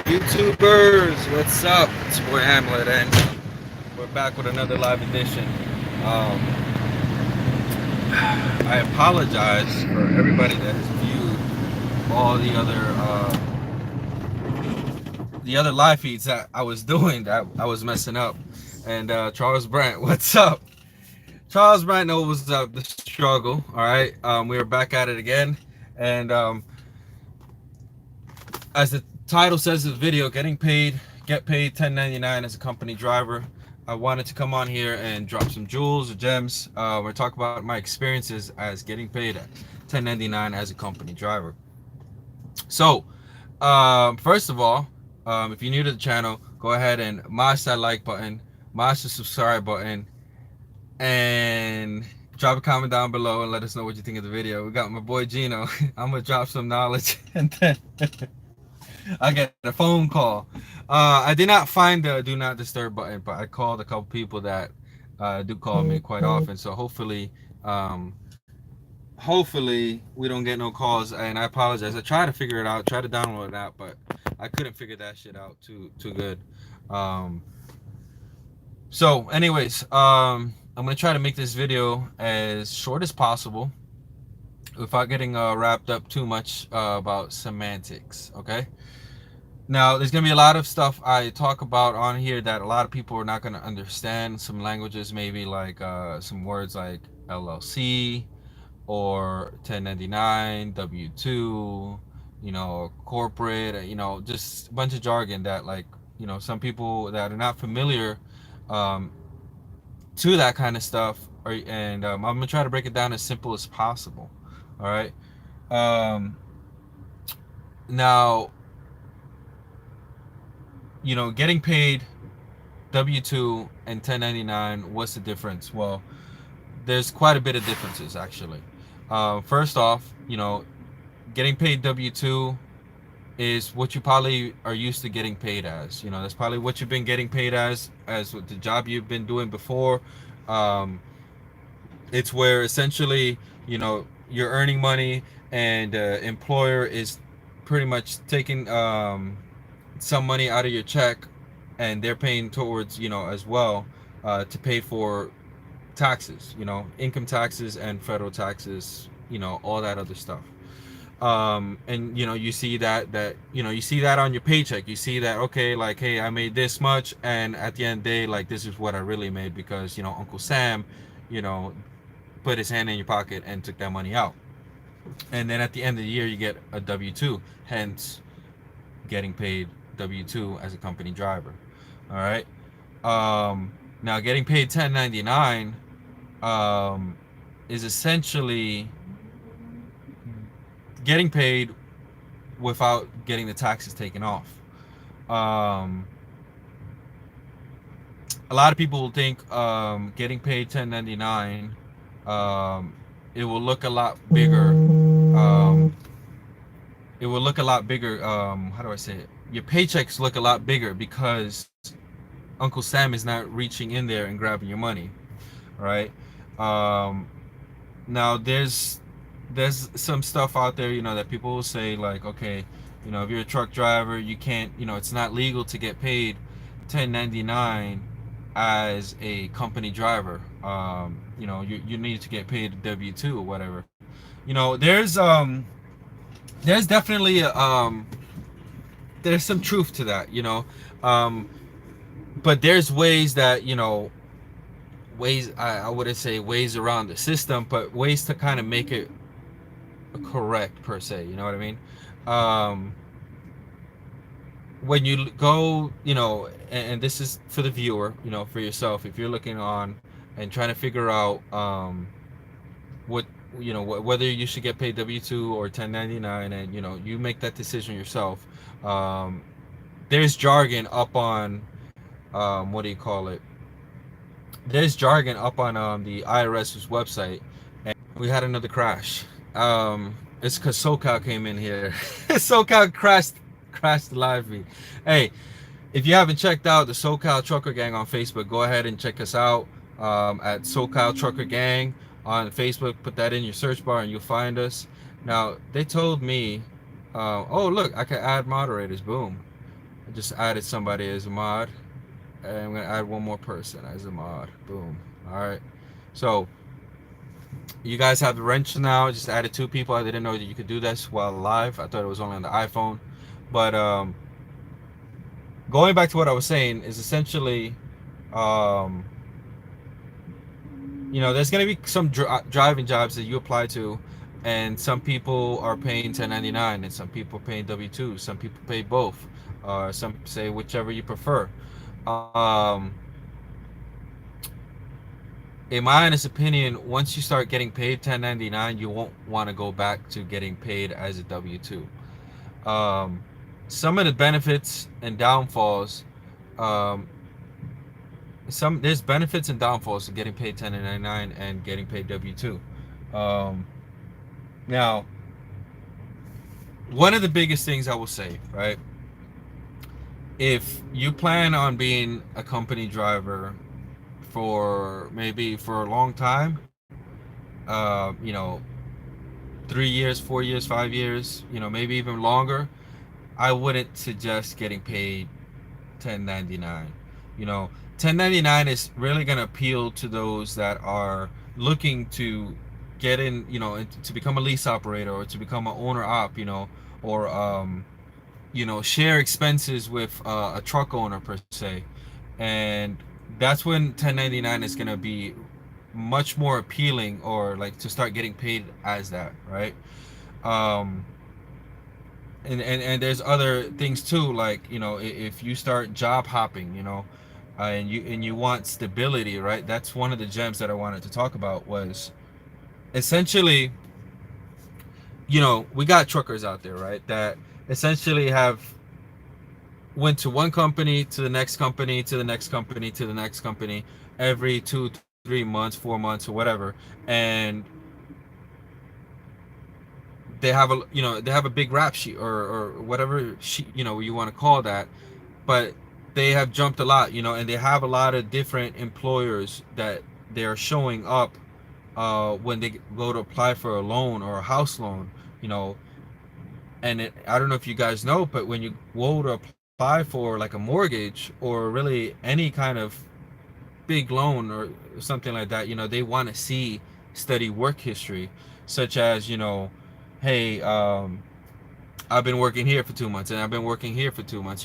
YouTubers, what's up? It's your boy Hamlet, and we're back with another live edition. Um, I apologize for everybody that has viewed all the other live feeds that I was doing that I was messing up. And Charles Brent, what's up? Charles Brent knows the struggle. All right, we are back at it again, and as the title says in the video, get paid 1099 as a company driver. I wanted to come on here and drop some jewels or gems. We're talking about my experiences as getting paid at 1099 as a company driver. So, first of all, if you're new to the channel, go ahead and mash that like button, mash the subscribe button, and drop a comment down below and let us know what you think of the video. We got my boy Gino. I'm gonna drop some knowledge and then I get a phone call. I did not find the do not disturb button, but I called a couple people that do call me quite often. So hopefully we don't get no calls. And I apologize. I tried to figure it out, tried to download it out, but I couldn't figure that shit out too good. Um, so, anyways, I'm gonna try to make this video as short as possible without getting wrapped up too much about semantics. Okay. Now, there's going to be a lot of stuff I talk about on here that a lot of people are not going to understand. Some languages, maybe like some words like LLC or 1099, W2, corporate, just a bunch of jargon that, like, some people that are not familiar um, to that kind of stuff. And I'm going to try to break it down as simple as possible. All right. Um, Now, getting paid W2 and 1099, what's the difference? Well, there's quite a bit of differences, actually. First off, getting paid W2 is what you probably are used to getting paid as. That's probably what you've been getting paid as with the job you've been doing before. Um, it's where essentially, you're earning money and employer is pretty much taking some money out of your check, and they're paying towards as well to pay for taxes, income taxes and federal taxes, all that other stuff. And you see that on your paycheck. You see that, okay, like, hey, I made this much, and at the end of the day, like, this is what I really made because Uncle Sam put his hand in your pocket and took that money out. And then at the end of the year you get a W2, hence getting paid W2 as a company driver. All right. Now, getting paid 1099 is essentially getting paid without getting the taxes taken off. A lot of people will think getting paid 1099 it will look a lot bigger. It will look a lot bigger. How do I say it? Your paychecks look a lot bigger because Uncle Sam is not reaching in there and grabbing your money, right? Now there's some stuff out there, that people will say, like, okay, if you're a truck driver, you can't, it's not legal to get paid 1099 as a company driver. You need to get paid W2 or whatever. There's definitely there's some truth to that, but there's ways that I wouldn't say ways around the system, but ways to kind of make it correct, per se. You know what I mean? When you go, and this is for the viewer, for yourself, if you're looking on and trying to figure out what whether you should get paid W2 or 1099, and you make that decision yourself. There's jargon up on what do you call it? There's jargon up on the IRS's website, and we had another crash. It's because SoCal came in here. SoCal crashed the live feed. Hey, if you haven't checked out the SoCal Trucker Gang on Facebook, go ahead and check us out at SoCal Trucker Gang on Facebook. Put that in your search bar and you'll find us. Now, they told me, oh, look, I can add moderators. Boom. I just added somebody as a mod, and I'm gonna add one more person as a mod. Boom. All right. So you guys have the wrench now. Just added two people. I didn't know that you could do this while live. I thought it was only on the iPhone. But going back to what I was saying is essentially, um, there's gonna be some driving jobs that you apply to, and some people are paying 1099, and some people are paying W-2. Some people pay both. Some say whichever you prefer. Um, in my honest opinion, once you start getting paid 1099, you won't want to go back to getting paid as a W-2. Um, some of the benefits and downfalls, um, there's benefits and downfalls to getting paid 1099 and getting paid W-2. Um, now, one of the biggest things I will say, right? If you plan on being a company driver for maybe for a long time, 3 years, 4 years, 5 years, maybe even longer, I wouldn't suggest getting paid 1099. 1099 is really going to appeal to those that are looking to get in, to become a lease operator or to become an owner op, or share expenses with a truck owner per se. And that's when 1099 is going to be much more appealing, or like to start getting paid as that, right? um and there's other things too, like if you start job hopping, and you want stability, right? That's one of the gems that I wanted to talk about. Was essentially, we got truckers out there, right, that essentially have went to one company, to the next company, to the next company, to the next company, every 2 3 months, 4 months, or whatever. And they have a big rap sheet, or whatever sheet you want to call that. But they have jumped a lot, and they have a lot of different employers that they are showing up when they go to apply for a loan or a house loan. And I don't know if you guys know, but when you go to apply for like a mortgage or really any kind of big loan or something like that, they want to see steady work history, such as, hey, I've been working here for 2 months, and I've been working here for 2 months.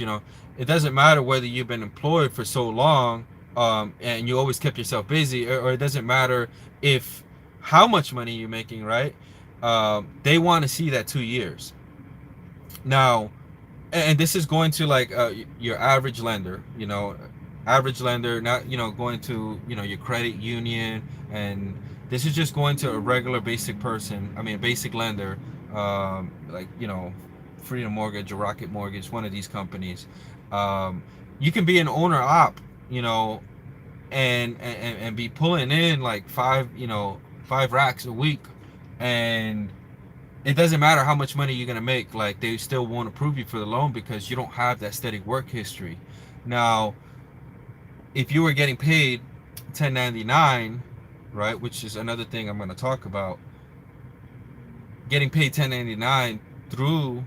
It doesn't matter whether you've been employed for so long, and you always kept yourself busy, or it doesn't matter if how much money you're making, right? They want to see that 2 years. Now, and this is going to like your average lender, average lender, not going to your credit union. And this is just going to a regular basic person, I mean a basic lender, like Freedom Mortgage or Rocket Mortgage, one of these companies. um, you can be an owner op, and be pulling in like 5 racks a week, and it doesn't matter how much money you're going to make. Like, they still won't approve you for the loan because you don't have that steady work history. Now, if you were getting paid 1099, right, which is another thing I'm going to talk about, getting paid 1099 through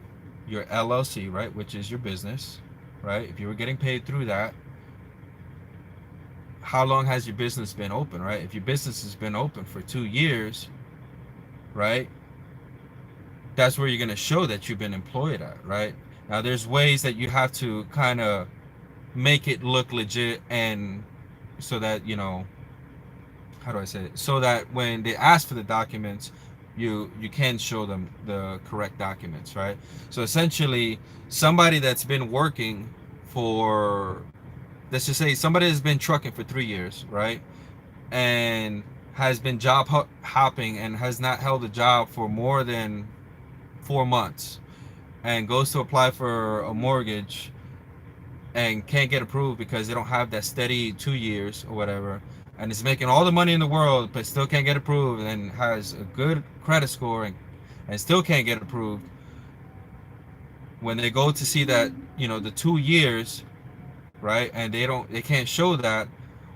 your LLC, right, which is your business, right? If you were getting paid through that, how long has your business been open, right? If your business has been open for 2 years, right, that's where you're going to show that you've been employed at, right? Now, there's ways that you have to kind of make it look legit, and so that, how do I say it? So that when they ask for the documents, you can show them the correct documents, right? So essentially, somebody that's been working for, let's just say somebody has been trucking for 3 years, right? And has been job hopping and has not held a job for more than 4 months, and goes to apply for a mortgage and can't get approved because they don't have that steady 2 years or whatever, and is making all the money in the world but still can't get approved, and has a good credit score, and still can't get approved. When they go to see that, the 2 years, right, and they can't show that,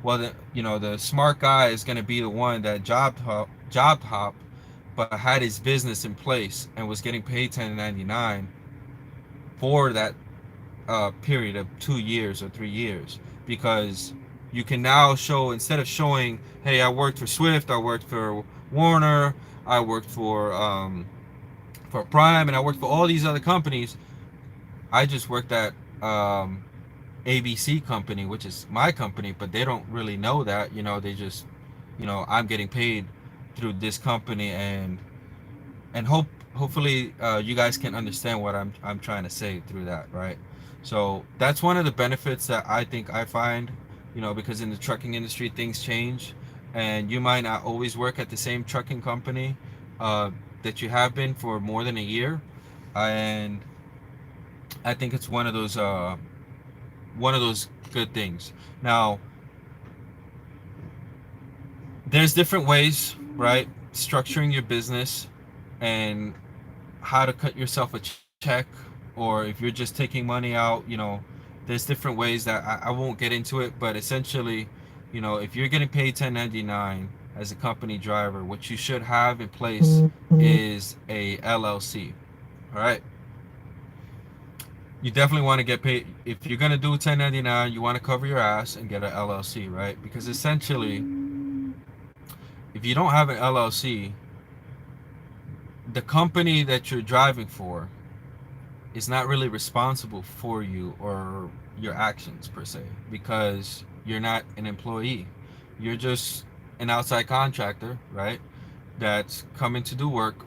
well, the smart guy is going to be the one that job hop, but had his business in place and was getting paid 1099 for that period of 2 years or 3 years, because you can now show, instead of showing, hey, I worked for Swift, I worked for Warner, I worked for Prime, and I worked for all these other companies. I just worked at ABC company, which is my company, but they don't really know that. They just, I'm getting paid through this company, and hopefully you guys can understand what I'm trying to say through that, right? So that's one of the benefits that I think I find, because in the trucking industry things change, and you might not always work at the same trucking company uh, that you have been for more than a year, and I think it's one of those good things. Now, there's different ways, right? Structuring your business and how to cut yourself a check, or if you're just taking money out, there's different ways that I won't get into it, but essentially, if you're getting paid 1099 as a company driver, what you should have in place is a LLC. All right. You definitely want to get paid. If you're going to do 1099, you want to cover your ass and get an LLC, right? Because essentially, if you don't have an LLC, the company that you're driving for is not really responsible for you or your actions per se, because you're not an employee. You're just an outside contractor, right? That's coming to do work,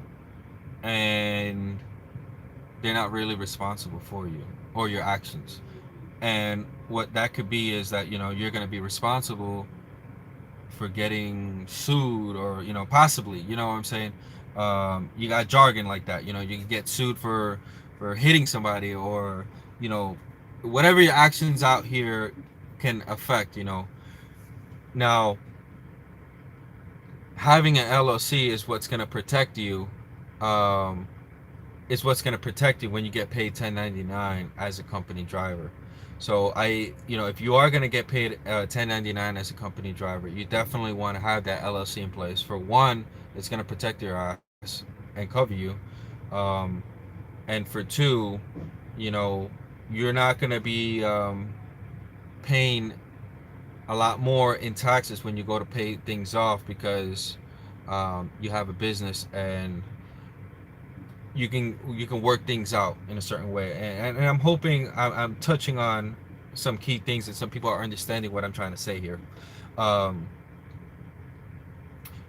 and they're not really responsible for you or your actions. And what that could be is that, you're going to be responsible for getting sued, or possibly, what I'm saying. You got jargon like that. You can get sued for hitting somebody, or whatever your actions out here can affect. Now, having an LLC is what's going to protect you. Um, is what's going to protect you when you get paid 1099 as a company driver. So if you are going to get paid 1099 as a company driver, you definitely want to have that LLC in place. For one, it's going to protect your ass and cover you. Um, and for two, you're not going to be paying a lot more in taxes when you go to pay things off, because you have a business, and you can work things out in a certain way. And I'm hoping I'm touching on some key things, and some people are understanding what I'm trying to say here. um,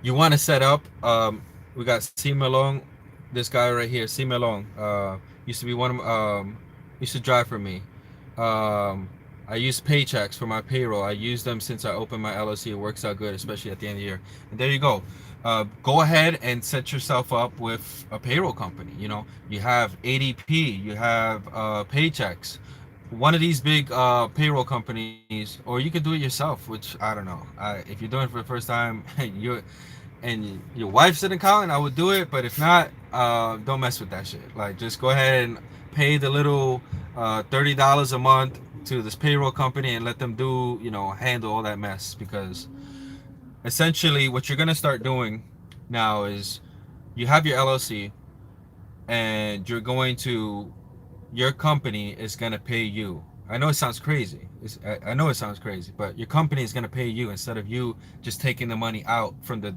you want to set up, we got C Malone, this guy right here, C Malone, used to be one of used to drive for me. um, I use Paychecks for my payroll. I use them since I opened my LLC. It works out good, especially at the end of the year. And there you go. Go ahead and set yourself up with a payroll company. You have ADP, you have Paychecks, one of these big payroll companies, or you could do it yourself, which I don't know. If you're doing it for the first time, and your wife's sitting counting, I would do it. But if not, don't mess with that shit. Like, just go ahead and pay the little $30 a month to this payroll company, and let them handle all that mess. Because essentially, what you're gonna start doing now is, you have your LLC, and your company is gonna pay you. I know it sounds crazy. I know it sounds crazy, but your company is gonna pay you, instead of you just taking the money out from the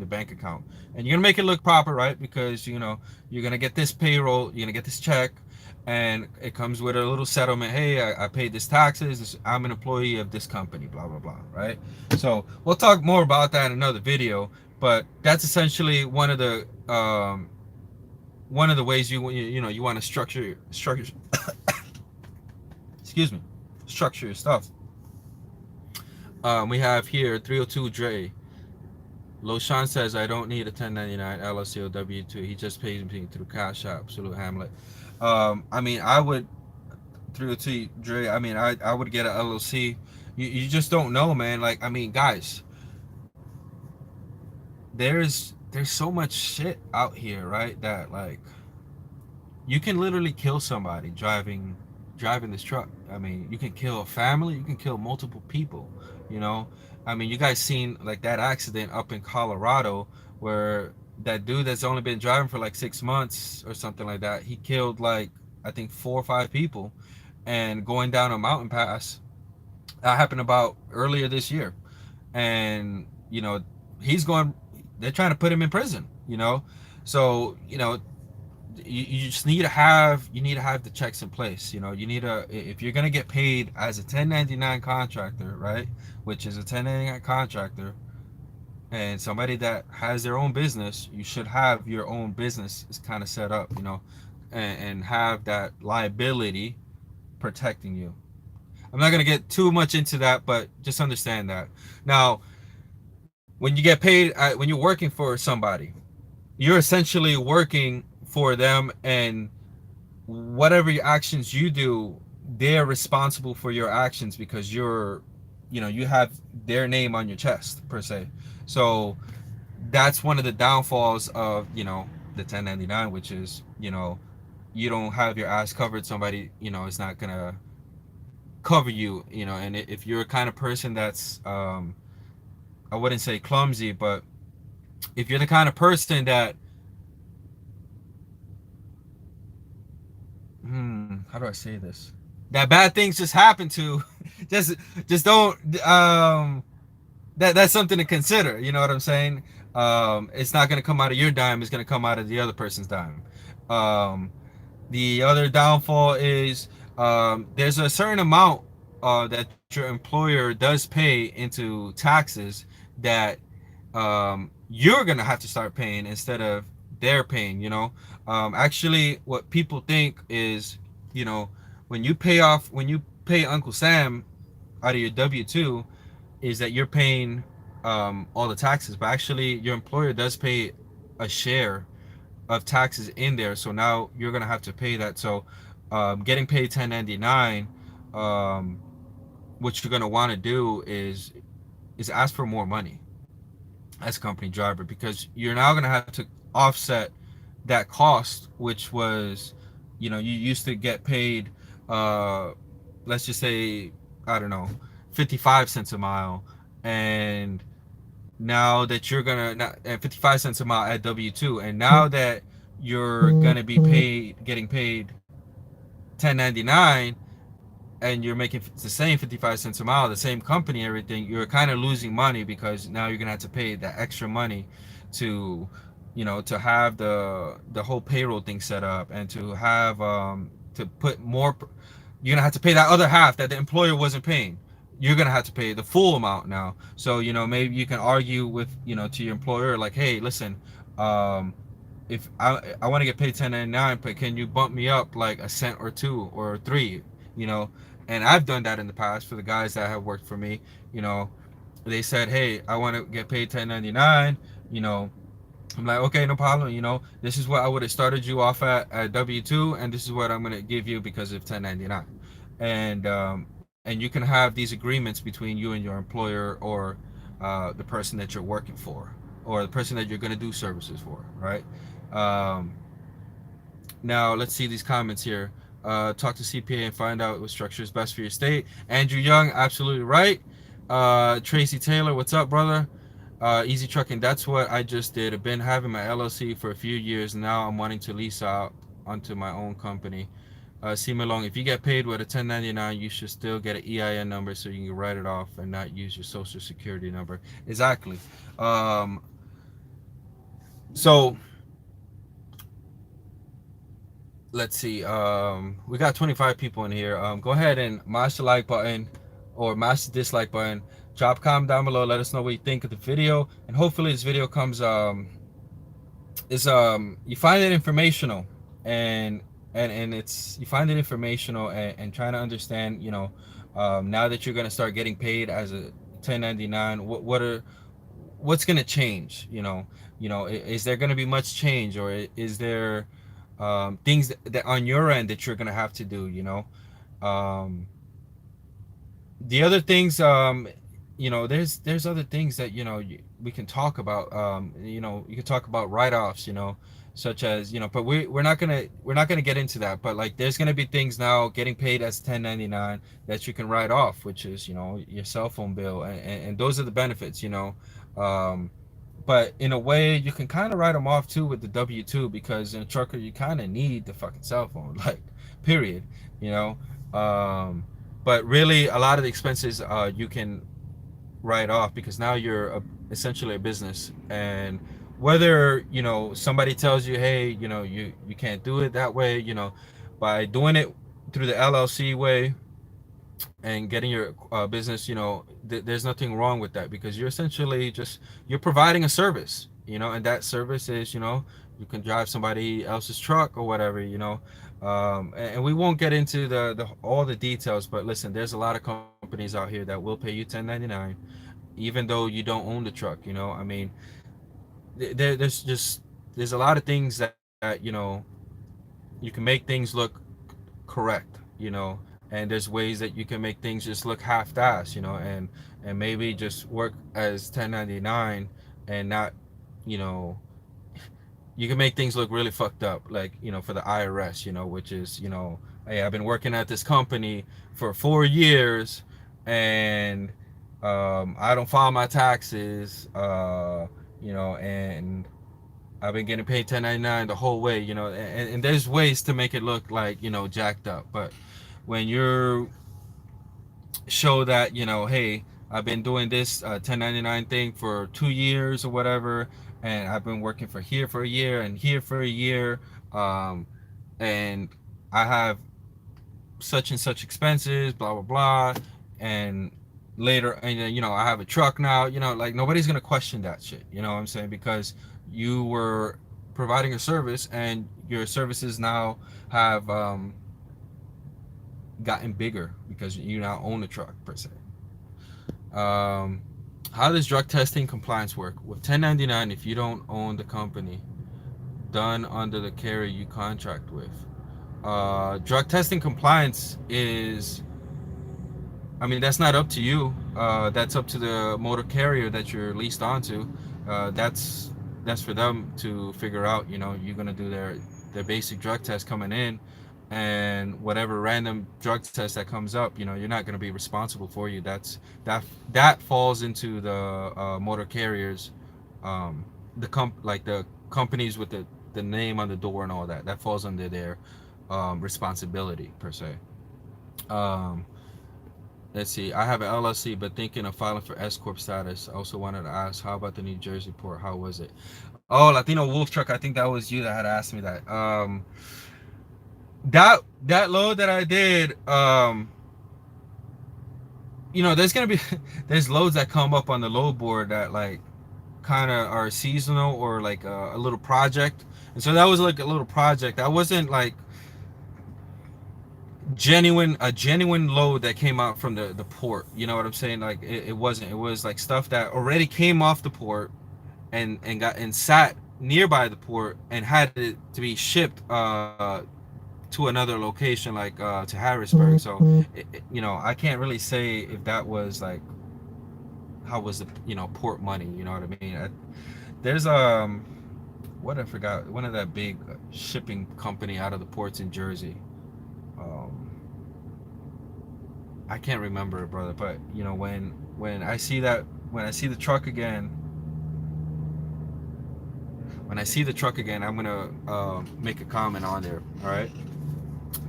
bank account. And you're gonna make it look proper, right? Because you're gonna get this payroll, you're gonna get this check, and it comes with a little settlement. Hey, I paid this taxes. I'm an employee of this company. Blah blah blah. Right? So we'll talk more about that in another video. But that's essentially one of the ways you want to structure excuse me, structure your stuff. We have here 302 Dre. Loshan says, I don't need a 1099 LLC or W2. He just pays me through Cash App. Salute Hamlet. I mean, I would, 302 Dre, I would get an LLC. You just don't know, man. Like, I mean, guys, there's so much shit out here, right? That, like, you can literally kill somebody driving this truck. I mean, you can kill a family, you can kill multiple people. You guys seen, like, that accident up in Colorado, where that dude that's only been driving for like 6 months or something like that, he killed, like, I think 4 or 5 people. and going down a mountain pass. That happened about earlier this year, and he's going. They're trying to put him in prison. So you just need to have the checks in place. You need to, if you're gonna get paid as a 1099 contractor, right? Which is a 1099 contractor, and somebody that has their own business, you should have your own business is kind of set up, and have that liability protecting you. I'm not gonna get too much into that, but just understand that. Now, when you get paid, when you're working for somebody, you're essentially working for them, and whatever your actions you do, they're responsible for your actions because you have their name on your chest per se. So that's one of the downfalls of the 1099, which is you don't have your ass covered. Somebody is not gonna cover you. And if you're a kind of person that's I wouldn't say clumsy, but if you're the kind of person that how do I say this? That bad things just happen to, just just don't that's something to consider. You know what I'm saying? It's not gonna come out of your dime. It's gonna come out of the other person's dime. Um, the other downfall is there's a certain amount that your employer does pay into taxes that you're gonna have to start paying instead of they're paying. Actually, what people think is, you know, when you pay Uncle Sam out of your W-2, is that you're paying all the taxes, but actually your employer does pay a share of taxes in there. So now you're gonna have to pay that. So getting paid 1099, um, what you're gonna want to do is ask for more money as a company driver, because you're now gonna have to offset that cost, which was, you used to get paid, uh, let's just say, I don't know, 55 cents a mile, and now that you're gonna not at 55 cents a mile at W2, and now that you're gonna be getting paid 1099, and you're making the same 55 cents a mile, the same company, everything, you're kind of losing money because now you're gonna have to pay that extra money to to have the whole payroll thing set up, and to have to put more. You're gonna have to pay that other half that the employer wasn't paying. You're gonna have to pay the full amount now. So maybe you can argue with to your employer, like, hey, listen, um if I want to get paid 1099, but can you bump me up like a cent or two or three? you know and I've done that in the past for the guys that have worked for me. you know they said, hey, I want to get paid 1099. I'm like, okay, no problem. This is what I would have started you off at W2, and this is what I'm gonna give you because of 1099. And you can have these agreements between you and your employer, or the person that you're working for, or the person that you're gonna do services for, right? Um, Now let's see these comments here. Talk to CPA and find out what structure is best for your state. Andrew Young, absolutely right. Tracy Taylor, what's up, brother? Easy Trucking, that's what I just did. I've been having my LLC for a few years. Now I'm wanting to lease out onto my own company. C. Malone, if you get paid with a 1099, you should still get an EIN number so you can write it off and not use your social security number. Exactly. So let's see. We got 25 people in here. Go ahead and mash the like button or mash the dislike button. Drop a comment down below. Let us know what you think of the video, and hopefully this video comes you find it informational, and it's you find it informational, and trying to understand, now that you're gonna start getting paid as a 1099, what's gonna change. Is there gonna be much change, or is there things that on your end that you're gonna have to do. Um, the other things, there's other things that we can talk about. You can talk about write-offs, such as, but we're not gonna get into that. But like, there's gonna be things now getting paid as 1099 that you can write off, which is your cell phone bill, and those are the benefits. Um, but in a way, you can kind of write them off too with the W2, because in a trucker you kind of need the fucking cell phone, like, period. you know um, but really a lot of the expenses you can write off because now you're essentially a business. And whether somebody tells you, hey, you can't do it that way, by doing it through the LLC way and getting your business, there's nothing wrong with that, because you're essentially just you're providing a service, and that service is, you can drive somebody else's truck or whatever, and we won't get into the all the details, but listen, there's a lot of companies out here that will pay you 1099 even though you don't own the truck. I mean, there's a lot of things that you can make things look correct, and there's ways that you can make things just look half-assed, and maybe just work as 1099 and not, you know you can make things look really fucked up, like, for the IRS, which is, hey, I've been working at this company for 4 years, and I don't file my taxes, and I've been getting paid 1099 the whole way, and there's ways to make it look like, jacked up. But when you're show that, hey, I've been doing this 1099 thing for 2 years or whatever, and I've been working for here for a year and here for a year, um, and I have such and such expenses, blah blah blah, and later, and I have a truck now, like, nobody's gonna question that shit, you know what I'm saying, because you were providing a service, and your services now have gotten bigger because you now own a truck per se. um, how does drug testing compliance work with 1099 if you don't own the company? Done under the carrier you contract with. Drug testing compliance is, I mean, that's not up to you. That's up to the motor carrier that you're leased onto. That's for them to figure out. You're gonna do their basic drug test coming in, and whatever random drug test that comes up, you're not gonna be responsible for you. That falls into the motor carriers, um, like the companies with the name on the door and all that. That falls under their responsibility per se. Um, Let's see. I have an LLC, but thinking of filing for S corp status. I also wanted to ask, how about the New Jersey port? How was it? Oh, Latino Wolf Truck. I think that was you that had asked me that. That load that I did. There's gonna be there's loads that come up on the load board that, like, kind of are seasonal or like a little project, and so that was like a little project. That wasn't like a genuine load that came out from the port, you know what I'm saying? Like, it wasn't. It was like stuff that already came off the port and sat nearby the port and had it to be shipped to another location, like to Harrisburg. So I can't really say if that was like how was the port money, you know what I mean? There's what, I forgot, one of that big shipping company out of the ports in Jersey. um I can't remember it, brother, but when I see that, when I see the truck again, I'm gonna make a comment on there. All right,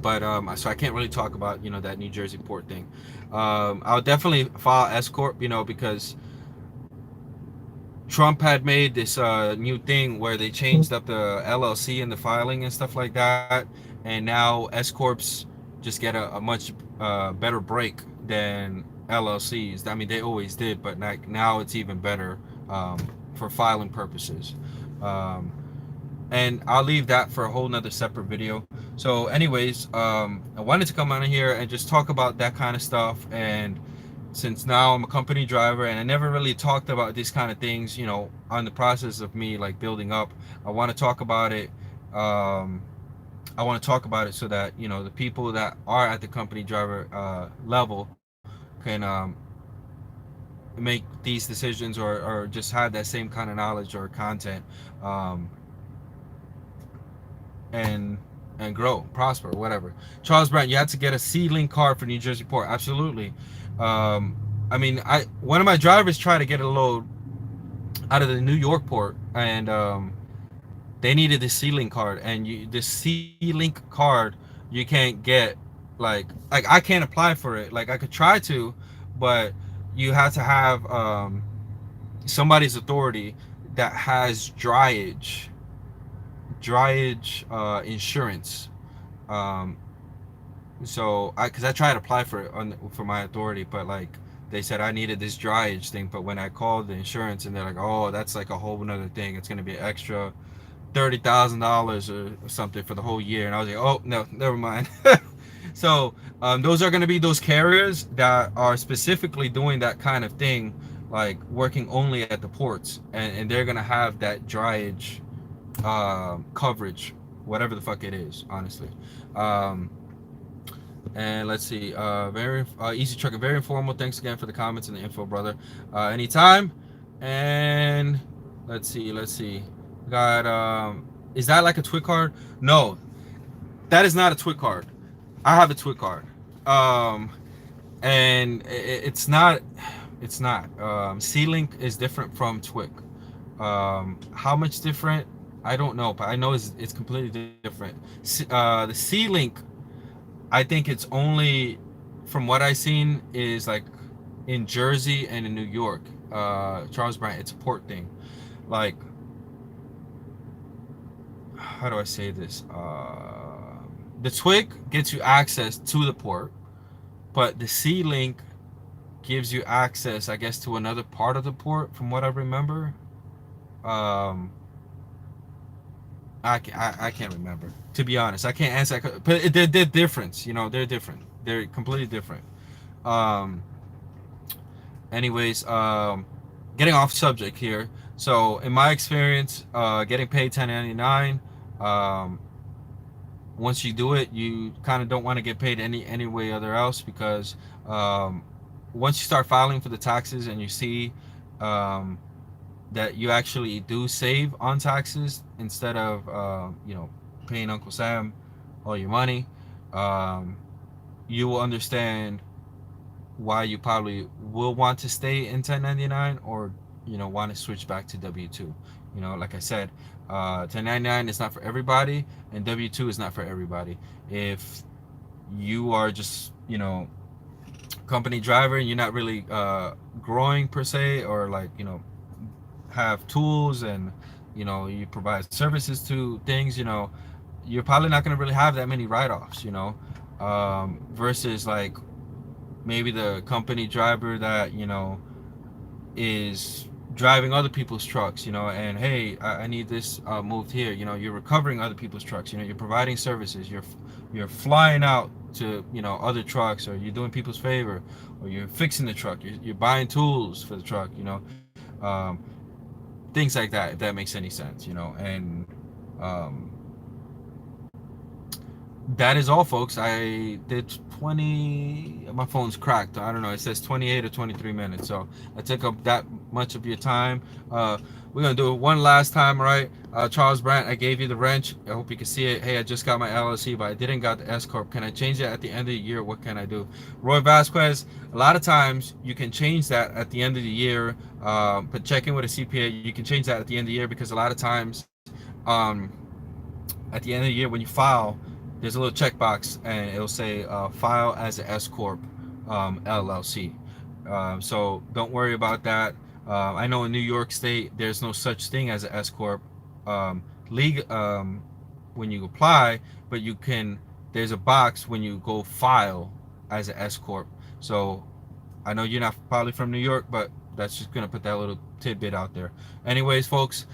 but so I can't really talk about that New Jersey port thing. I'll definitely file S corp, because Trump had made this new thing where they changed up the LLC and the filing and stuff like that, and now S corps just get a much better break than LLCs. I mean, they always did, but like now it's even better for filing purposes. Um, and I'll leave that for a whole nother separate video. So anyways, I wanted to come on here and just talk about that kind of stuff. And since now I'm a company driver and I never really talked about these kind of things, on the process of me like building up, I want to talk about it. I want to talk about it so that the people that are at the company driver level can make these decisions, or just have that same kind of knowledge or content, um, and grow, prosper, whatever. Charles Brown, you had to get a C-Link card for New Jersey port. Absolutely. I mean, one of my drivers tried to get a load out of the New York port, and they needed the C-Link card, and the C-Link card you can't get like I can't apply for it. Like I could try to, but you have to have somebody's authority that has dryage insurance. Um, so because I tried to apply for it for my authority, but like they said I needed this dryage thing. But when I called the insurance and they're like, oh, that's like a whole another thing. It's gonna be extra $30,000 or something for the whole year. And I was like, oh no, never mind. So those are gonna be those carriers that are specifically doing that kind of thing, like working only at the ports, and they're gonna have that dryage coverage, whatever the fuck it is, honestly. Um, and let's see, very easy trucker, very informal. Thanks again for the comments and the info, brother. Anytime. And let's see. Got is that like a twit card? No, that is not a twit card. I have a twit card. Um, and it's not. C-Link is different from Twig. How much different? I don't know, but I know it's completely different. The C-Link, I think it's only, from what I've seen, is like in Jersey and in New York. Charles Bryant, it's a port thing. Like, how do I say this? The Twig gets you access to the port, but the C-Link gives you access, I guess, to another part of the port, from what I remember. Um, I can't remember, to be honest. I can't answer that, but they're different. You know, they're different. They're completely different. Um, anyways, getting off subject here. So in my experience, getting paid 1099, um, once you do it, you kind of don't want to get paid any way other else, because um, once you start filing for the taxes and you see um, that you actually do save on taxes instead of paying Uncle Sam all your money, um, you will understand why you probably will want to stay in 1099, or want to switch back to W2. Like I said, 1099 is not for everybody, and W2 is not for everybody. If you are just company driver and you're not really growing per se, or like have tools, and you provide services to things, you're probably not going to really have that many write-offs, versus like maybe the company driver that is driving other people's trucks, and hey, I need this moved here. You're recovering other people's trucks. You're providing services. You're flying out to other trucks, or you're doing people's favor, or you're fixing the truck. You're buying tools for the truck. Um, things like that. If that makes any sense, and um, that is all, folks. I did 20. My phone's cracked. I don't know. It says 28 or 23 minutes. So I took up that much of your time. We're gonna do it one last time, right? Charles Brandt, I gave you the wrench. I hope you can see it. Hey, I just got my LLC, but I didn't got the S corp. Can I change it at the end of the year? What can I do? Roy Vasquez. A lot of times you can change that at the end of the year, but check in with a CPA. You can change that at the end of the year, because a lot of times, um, at the end of the year when you file, there's a little checkbox and it'll say file as an S corp, LLC. So don't worry about that. I know in New York State there's no such thing as an S corp when you apply, but you can. There's a box when you go file as an S corp. So I know you're not probably from New York, but that's just gonna put that little tidbit out there. Anyways, folks.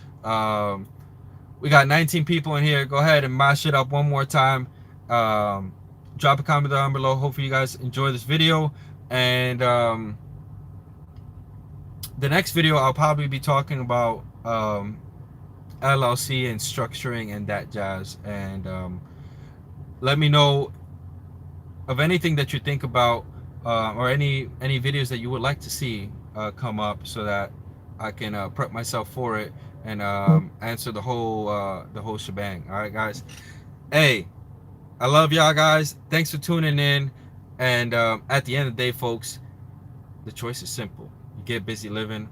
We got 19 people in here. Go ahead and mash it up one more time. Drop a comment down below. Hopefully you guys enjoy this video. And the next video, I'll probably be talking about LLC and structuring and that jazz. And let me know of anything that you think about, or any videos that you would like to see come up, so that I can prep myself for it and answer the whole shebang. All right, guys. Hey, I love y'all, guys. Thanks for tuning in. And at the end of the day, folks, the choice is simple. You get busy living,